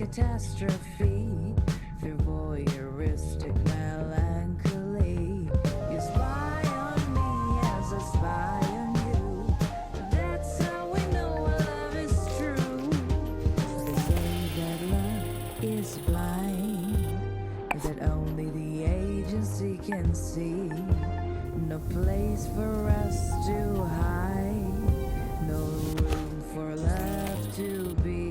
catastrophe through voyeuristic melancholy. You spy on me as I spy on you. That's how we know our love is true. They say that love is blind, that only the agency can see. No place for us to hide, no room for love to be.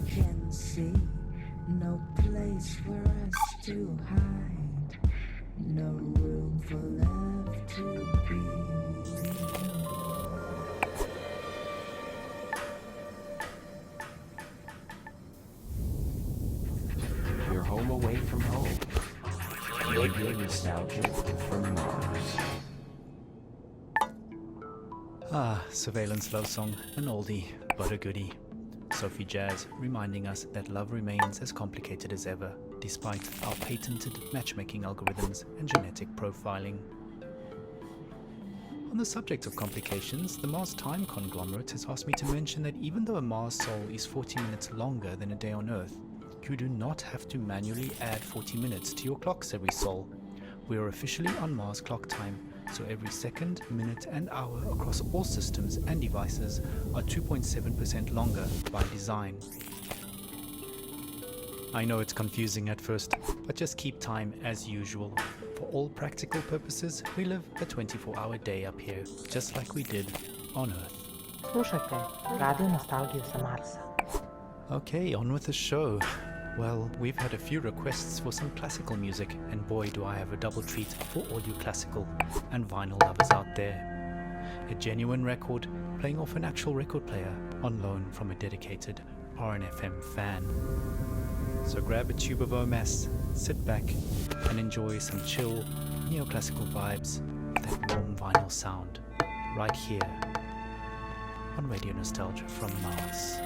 Can see no place for us to hide, no room for love to be. You're home away from home. Radio nostalgia from Mars. Surveillance love song, an oldie but a goodie. Sophie Jazz reminding us that love remains as complicated as ever, despite our patented matchmaking algorithms and genetic profiling. On the subject of complications, the Mars Time Conglomerate has asked me to mention that even though a Mars sol is 40 minutes longer than a day on Earth, you do not have to manually add 40 minutes to your clocks every sol. We are officially on Mars clock time, so every second, minute and hour across all systems and devices are 2.7% longer by design. I know it's confusing at first, but just keep time as usual. For all practical purposes, we live a 24-hour day up here, just like we did on Earth. Slušajte Radio Nostalgiju sa Marsa. Okay, on with the show. Well, we've had a few requests for some classical music, and boy do I have a double treat for all you classical and vinyl lovers out there. A genuine record playing off an actual record player on loan from a dedicated RNFM fan. So grab a tube of OMS, sit back and enjoy some chill neoclassical vibes with that warm vinyl sound right here on Radio Nostalgia from Mars.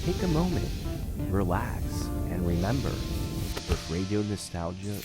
Take a moment, relax, and remember, with Radio Nostalgia,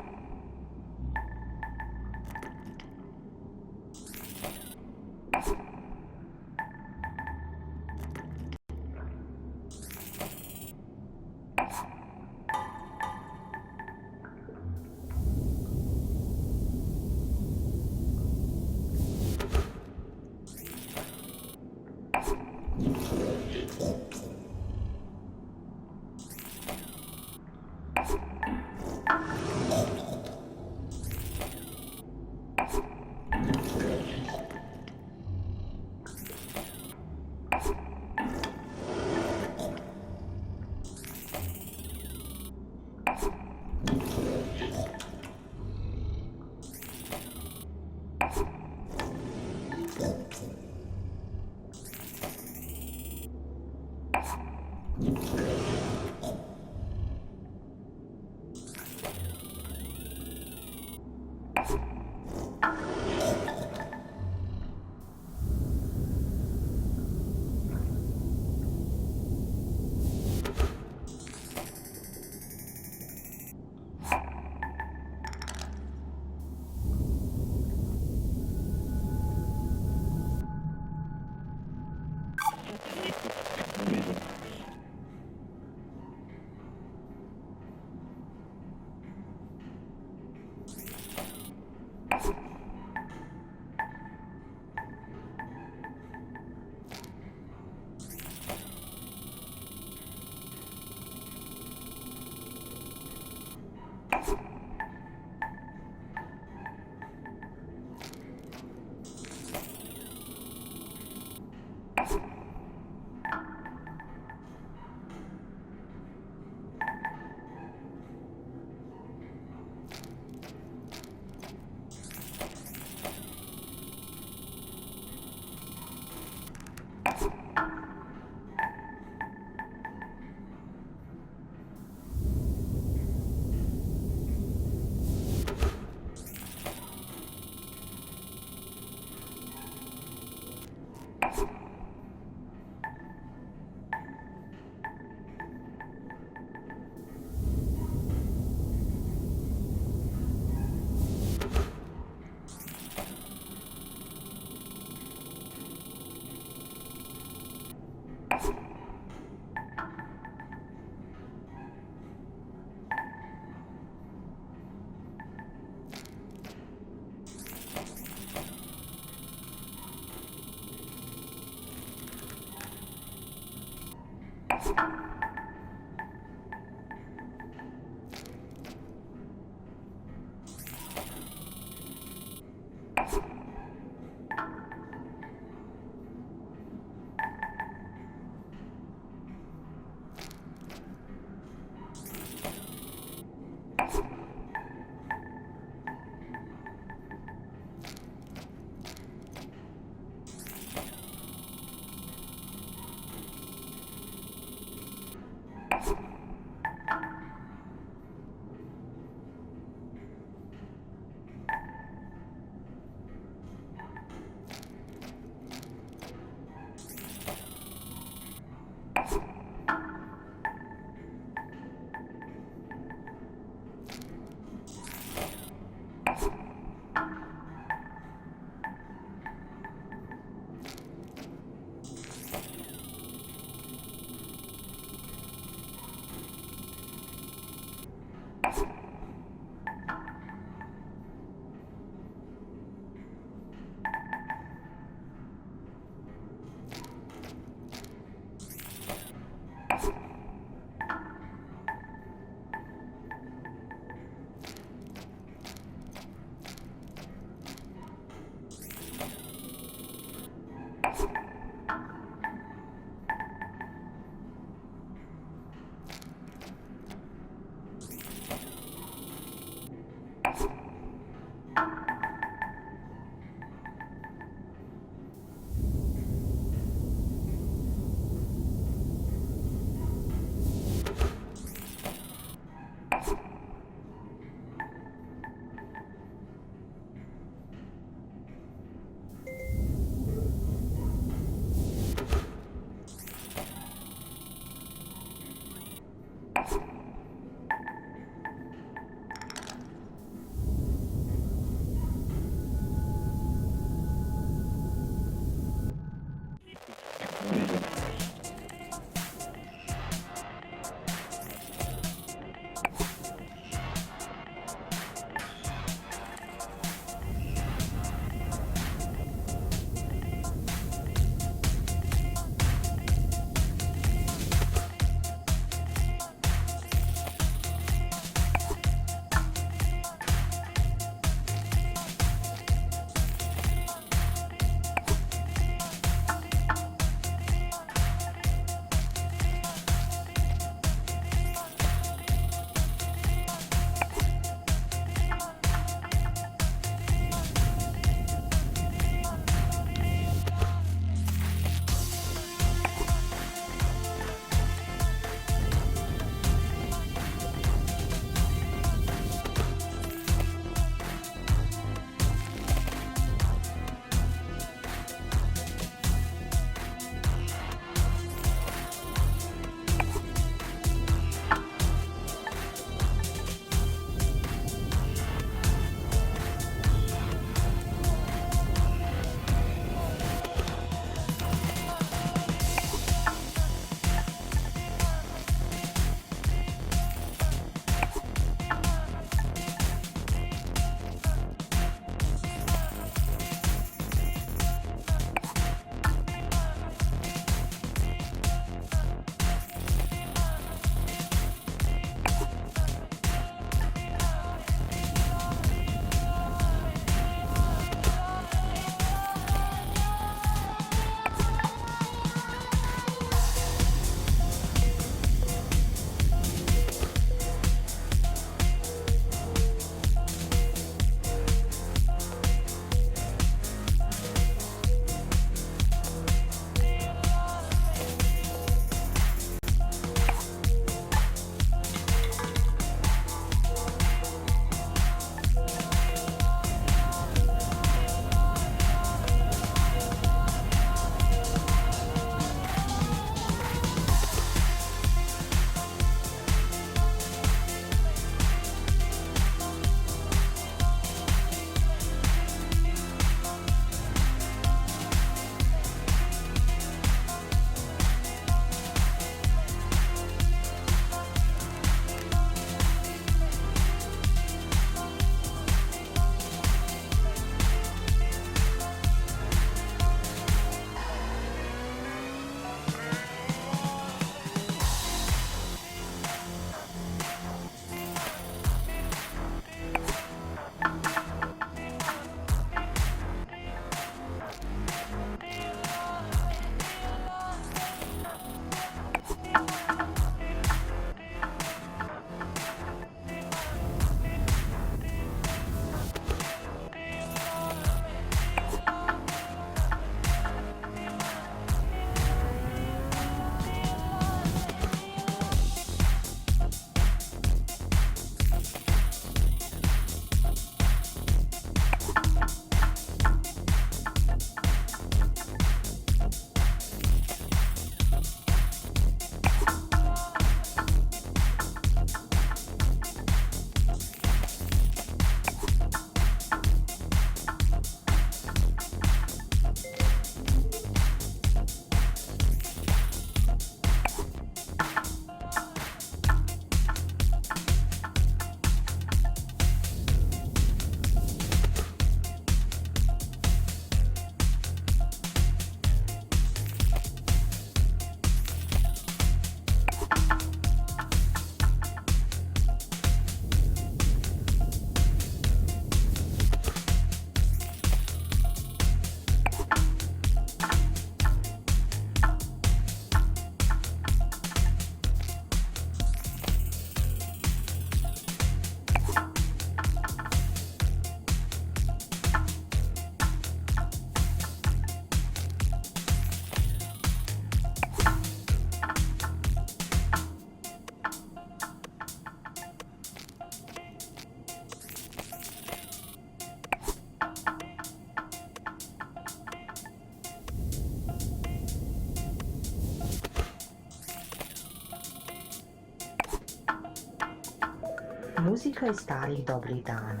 Muzika iz starih dobrih dana.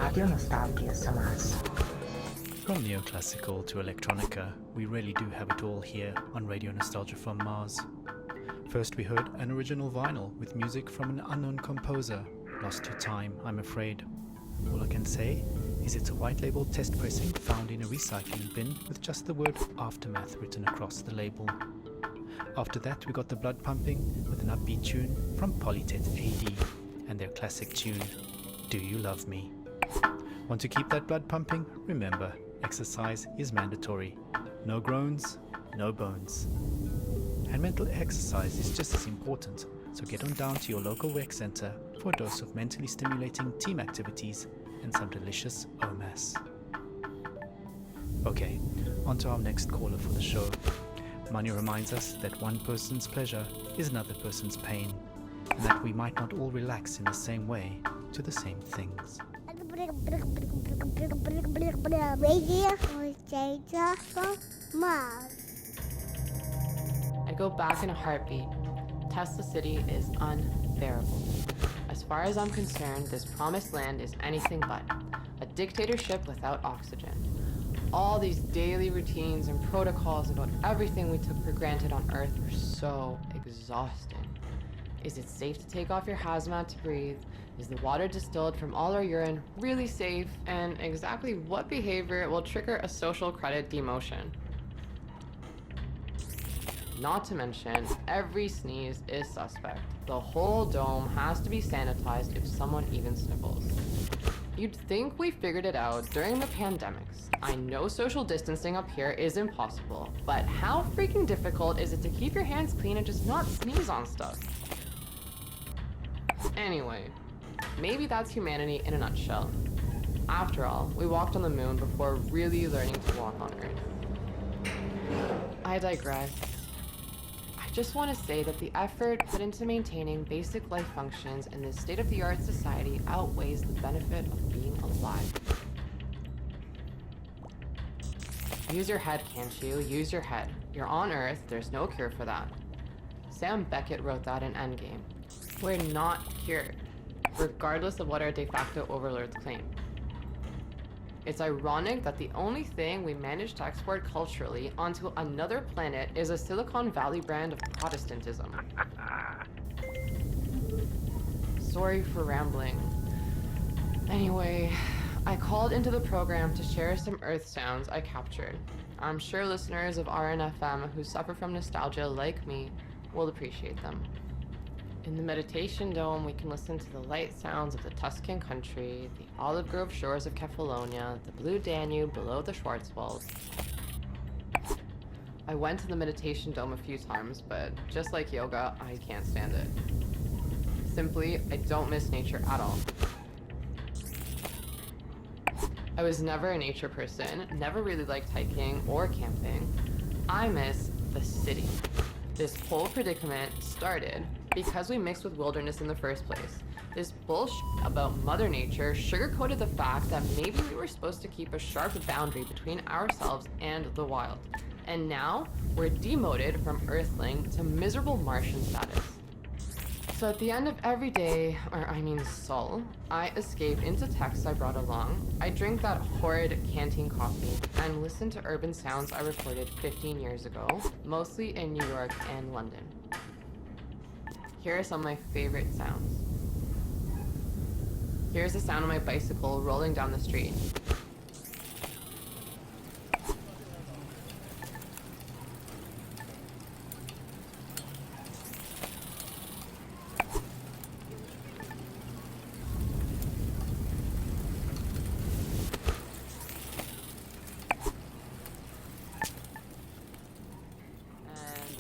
Radio nostalgija sa Marsa. From neoclassical to electronica, we really do have it all here on Radio Nostalgia from Mars. First we heard an original vinyl with music from an unknown composer, lost to time, I'm afraid. All I can say is it's a white label test pressing found in a recycling bin with just the word Aftermath written across the label. After that we got the blood pumping with an upbeat tune from Polytet AD and their classic tune, Do You Love Me? Want to keep that blood pumping? Remember, exercise is mandatory. No groans, no bones. And mental exercise is just as important, so get on down to your local rec center for a dose of mentally stimulating team activities and some delicious OMAS. Okay, on to our next caller for the show. Money reminds us that one person's pleasure is another person's pain, and that we might not all relax in the same way to the same things. I'd go back in a heartbeat. Tesla City is unbearable. As far as I'm concerned, this promised land is anything but a dictatorship without oxygen. All these daily routines and protocols about everything we took for granted on Earth are so exhausting. Is it safe to take off your hazmat to breathe? Is the water distilled from all our urine really safe? And exactly what behavior will trigger a social credit demotion? Not to mention, every sneeze is suspect. The whole dome has to be sanitized if someone even sniffles. You'd think we figured it out during the pandemics. I know social distancing up here is impossible, but how freaking difficult is it to keep your hands clean and just not sneeze on stuff? Anyway, maybe that's humanity in a nutshell. After all, we walked on the moon before really learning to walk on Earth. I digress. I just want to say that the effort put into maintaining basic life functions in this state-of-the-art society outweighs the benefit of being alive. Use your head, can't you? Use your head. You're on Earth, there's no cure for that. Sam Beckett wrote that in Endgame. We're not cured, regardless of what our de facto overlords claim. It's ironic that the only thing we managed to export culturally onto another planet is a Silicon Valley brand of Protestantism. Sorry for rambling. Anyway, I called into the program to share some Earth sounds I captured. I'm sure listeners of RNFM who suffer from nostalgia like me will appreciate them. In the meditation dome, we can listen to the light sounds of the Tuscan country, the olive grove shores of Kefalonia, the blue Danube below the Schwarzwald. I went to the meditation dome a few times, but just like yoga, I can't stand it. Simply, I don't miss nature at all. I was never a nature person, never really liked hiking or camping. I miss the city. This whole predicament started because we mixed with wilderness in the first place. This bullshit about Mother Nature sugarcoated the fact that maybe we were supposed to keep a sharp boundary between ourselves and the wild. And now, we're demoted from Earthling to miserable Martian status. So at the end of every day, soul, I escape into texts I brought along. I drink that horrid canteen coffee and listen to urban sounds I recorded 15 years ago, mostly in New York and London. Here are some of my favorite sounds. Here's the sound of my bicycle rolling down the street.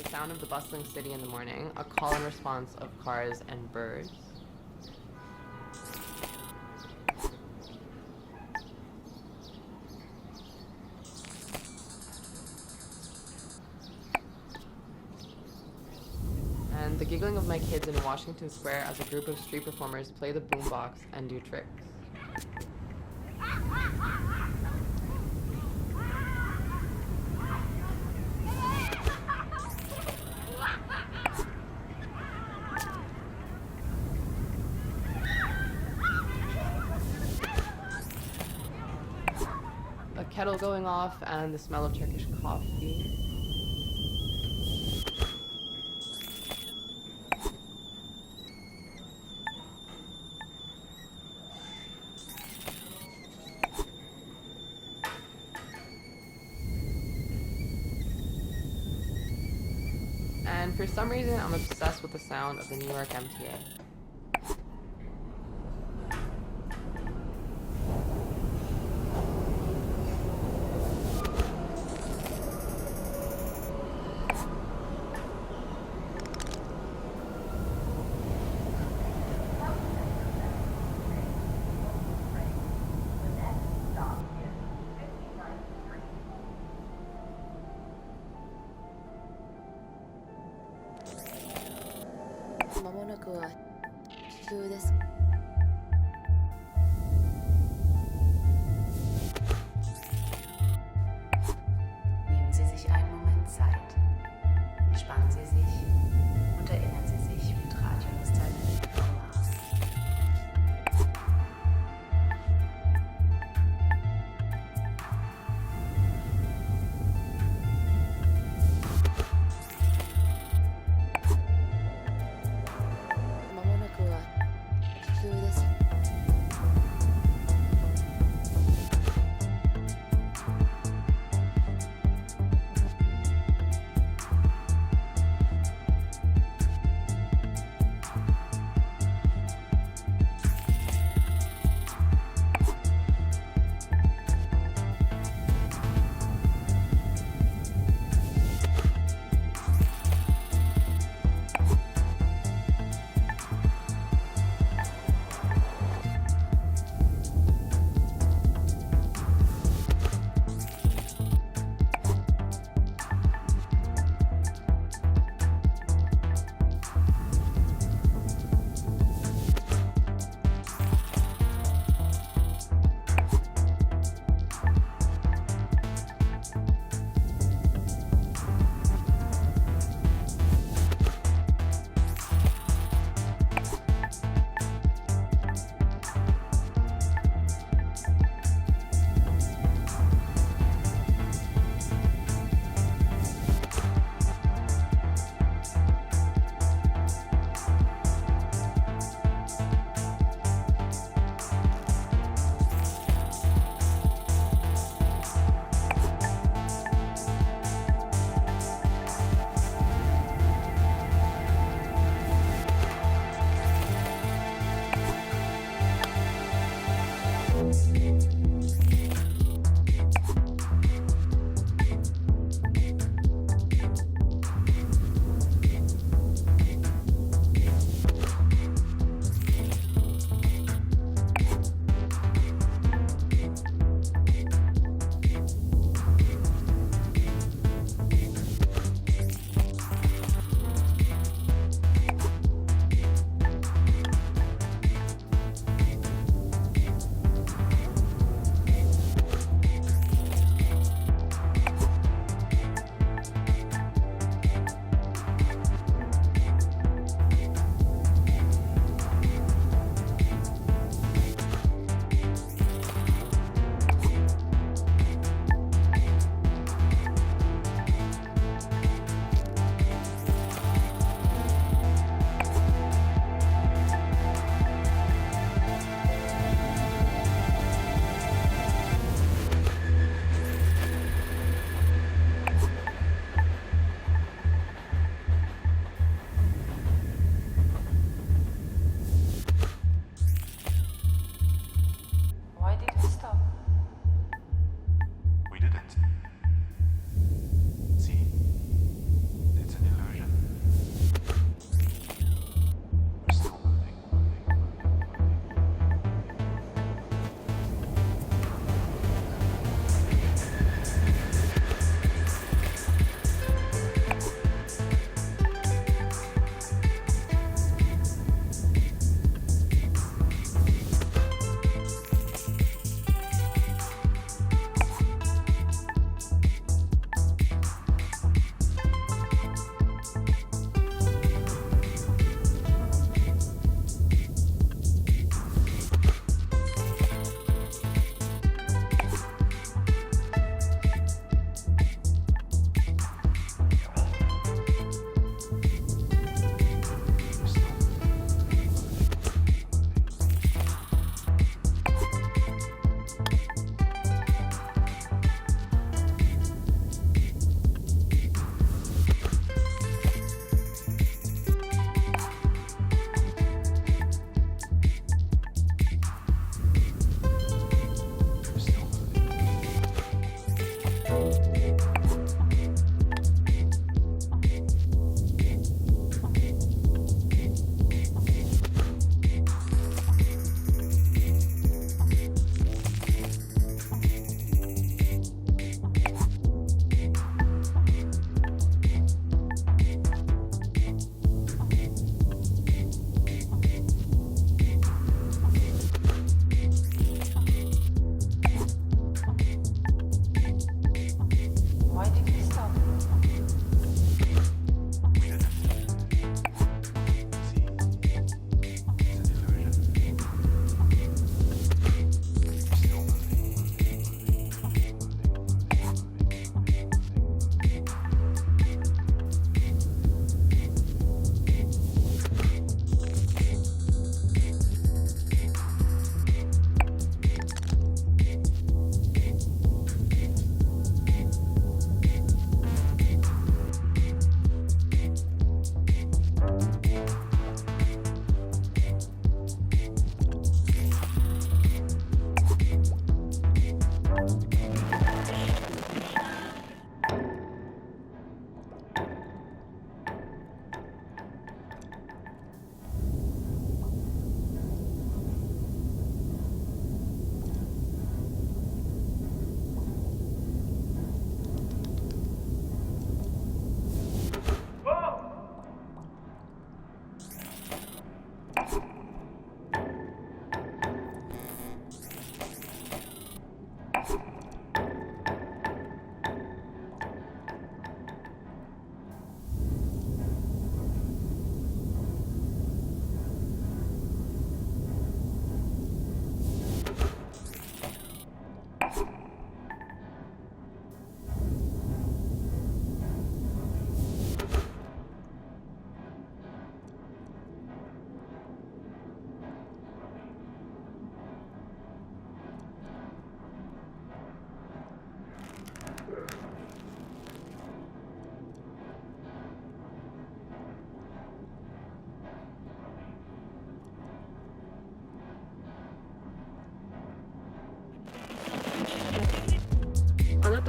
Sound of the bustling city in the morning, a call and response of cars and birds. And the giggling of my kids in Washington Square as a group of street performers play the boombox and do tricks. kettle going off and the smell of Turkish coffee. And for some reason, I'm obsessed with the sound of the New York MTA. Nehmen Sie sich einen Moment Zeit. Entspannen Sie sich und erinnern Sie sich mit Radionostalgie an Mars.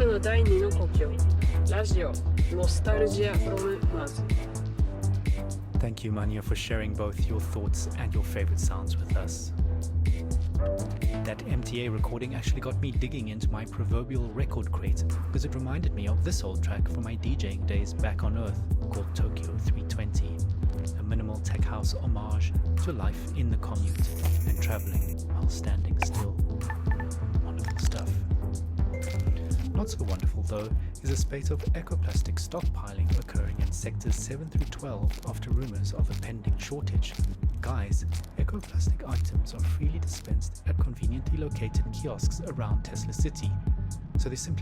人の第二の故郷ラジオノスタルジア from Mars. Thank you, Manya, for sharing both your thoughts and your favorite sounds with us. That MTA recording actually got me digging into my proverbial record crate because it reminded me of this old track from my DJing days back on Earth called Tokyo 320, a minimal tech house homage to life in the commute and traveling while standing still. Wonderful stuff. Not so wonderful, though, is a spate of ecoplastic stockpiling occurring in sectors 7 through 12 after rumors of a pending shortage. Guys, ecoplastic items are freely dispensed at conveniently located kiosks around Tesla City, so they simply